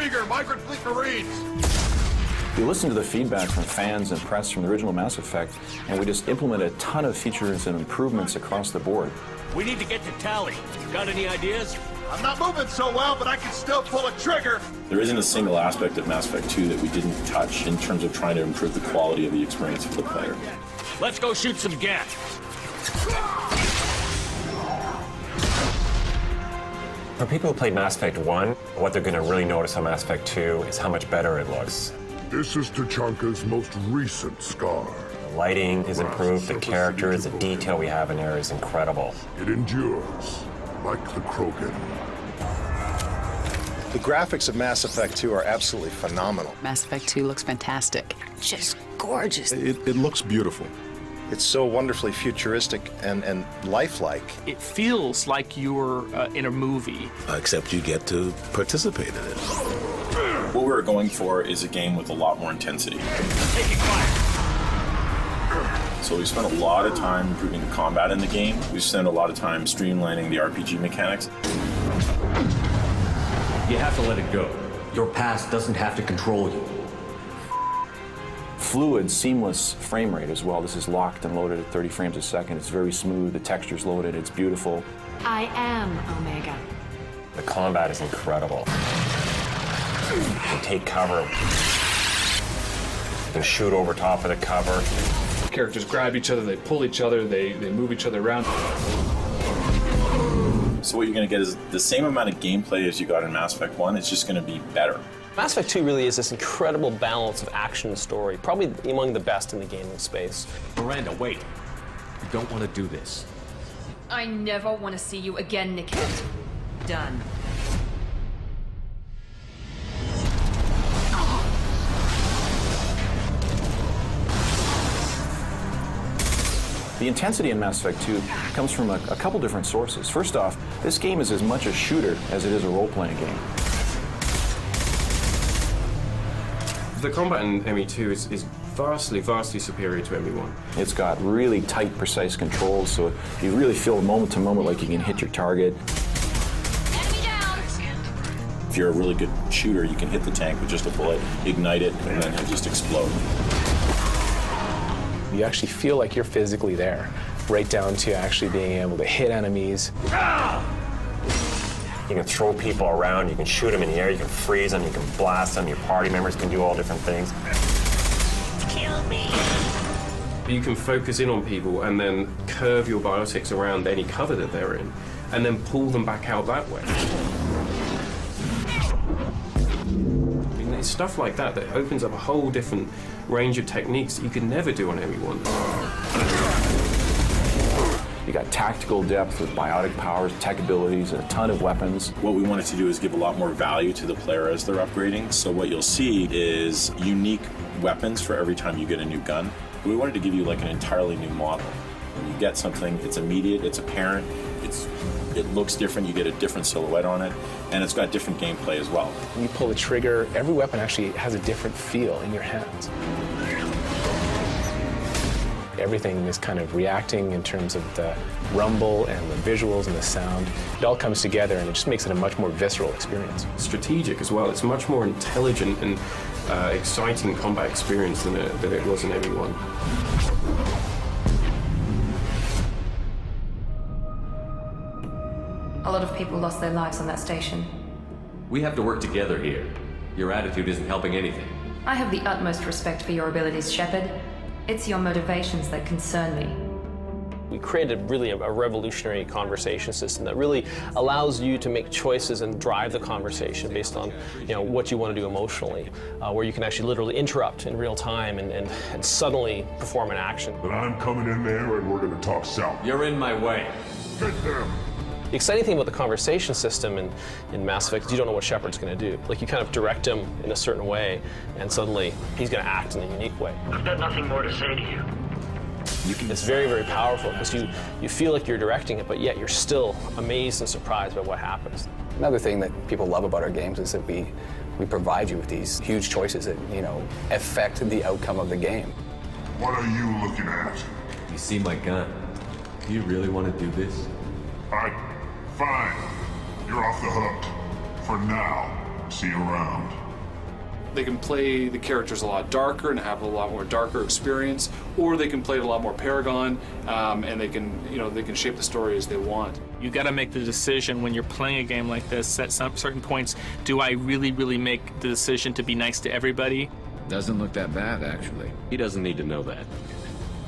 Krieger, Migrant Fleet Marines! We listened to the feedback from fans and press from the original Mass Effect, and we just implemented a ton of features and improvements across the board. We need to get to Tali. Got any ideas? I'm not moving so well, but I can still pull a trigger! There isn't a single aspect of Mass Effect 2 that we didn't touch in terms of trying to improve the quality of the experience for the player. Let's go shoot some gas. For people who played Mass Effect 1, what they're going to really notice on Mass Effect 2 is how much better it looks. This is Tachanka's most recent scar. The lighting is improved, the characters, the detail we have in there is incredible. It endures, like the Krogan. The graphics of Mass Effect 2 are absolutely phenomenal. Mass Effect 2 looks fantastic. Just gorgeous. It looks beautiful. It's so wonderfully futuristic and lifelike. It feels like you're in a movie. Except you get to participate in it. What we were going for is a game with a lot more intensity. Taking fire. So we spent a lot of time improving the combat in the game. We spent a lot of time streamlining the RPG mechanics. You have to let it go. Your past doesn't have to control you. Fluid, seamless frame rate as well. This is locked and loaded at 30 frames a second. It's very smooth, the texture's loaded, it's beautiful. I am Omega. The combat is incredible. You can take cover. You can shoot over top of the cover. Characters grab each other, they pull each other, they move each other around. So what you're going to get is the same amount of gameplay as you got in Mass Effect 1, it's just going to be better. Mass Effect 2 really is this incredible balance of action and story, probably among the best in the gaming space. Miranda, wait. You don't want to do this. I never want to see you again, Niket. Done. The intensity in Mass Effect 2 comes from a couple different sources. First off, this game is as much a shooter as it is a role-playing game. The combat in ME2 is vastly superior to ME1. It's got really tight, precise controls, so you really feel moment to moment like you can hit your target. Enemy down! If you're a really good shooter, you can hit the tank with just a bullet, ignite it, and then it just explode. You actually feel like you're physically there, right down to actually being able to hit enemies. You can throw people around, you can shoot them in the air, you can freeze them, you can blast them, your party members can do all different things. Kill me! You can focus in on people and then curve your biotics around any cover that they're in, and then pull them back out that way. I mean, it's stuff like that that opens up a whole different range of techniques that you could never do on ME1. You got tactical depth with biotic powers, tech abilities, and a ton of weapons. What we wanted to do is give a lot more value to the player as they're upgrading. So what you'll see is unique weapons for every time you get a new gun. We wanted to give you like an entirely new model. When you get something, it's immediate, it's apparent, it looks different, you get a different silhouette on it, and it's got different gameplay as well. When you pull the trigger, every weapon actually has a different feel in your hands. Everything is kind of reacting in terms of the rumble and the visuals and the sound. It all comes together and it just makes it a much more visceral experience. Strategic as well. It's a much more intelligent and exciting combat experience than it was in ME1. A lot of people lost their lives on that station. We have to work together here. Your attitude isn't helping anything. I have the utmost respect for your abilities, Shepard. It's your motivations that concern me. We created really a revolutionary conversation system that really allows you to make choices and drive the conversation based on what you want to do emotionally, where you can actually literally interrupt in real time and suddenly perform an action. But I'm coming in there and we're going to talk south. You're in my way. Get them! The exciting thing about the conversation system in Mass Effect is you don't know what Shepard's going to do. Like, you kind of direct him in a certain way, and suddenly he's going to act in a unique way. I've got nothing more to say to you. It's very, very powerful because you feel like you're directing it, but yet you're still amazed and surprised by what happens. Another thing that people love about our games is that we provide you with these huge choices that, affect the outcome of the game. What are you looking at? You see my gun. Do you really want to do this? Fine. You're off the hook. For now. See you around. They can play the characters a lot darker and have a lot more darker experience, or they can play it a lot more Paragon, and they can shape the story as they want. You got to make the decision when you're playing a game like this. At some certain points, do I really make the decision to be nice to everybody? Doesn't look that bad, actually. He doesn't need to know that.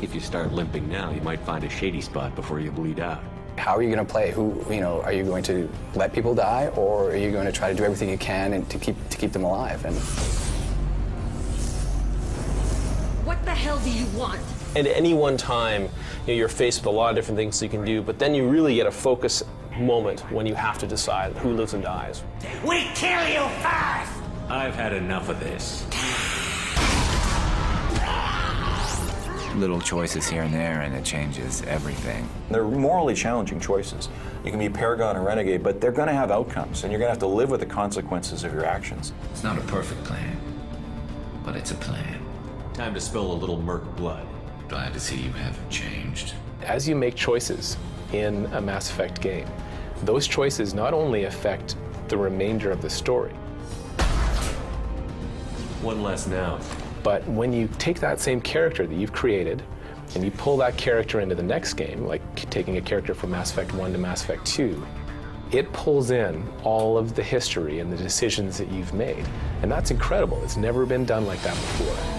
If you start limping now, you might find a shady spot before you bleed out. How are you going to play? Are you going to let people die, or are you going to try to do everything you can and to keep them alive? And What the hell do you want? At any one time, you're faced with a lot of different things you can do, but then you really get a focus moment when you have to decide who lives and dies. We kill you first! I've had enough of this. Little choices here and there, and it changes everything. They're morally challenging choices. You can be Paragon or Renegade, but they're going to have outcomes, and you're going to have to live with the consequences of your actions. It's not a perfect plan, but it's a plan. Time to spill a little merc blood. Glad to see you haven't changed. As you make choices in a Mass Effect game, those choices not only affect the remainder of the story. One less now. But when you take that same character that you've created and you pull that character into the next game, like taking a character from Mass Effect 1 to Mass Effect 2, it pulls in all of the history and the decisions that you've made. And that's incredible. It's never been done like that before.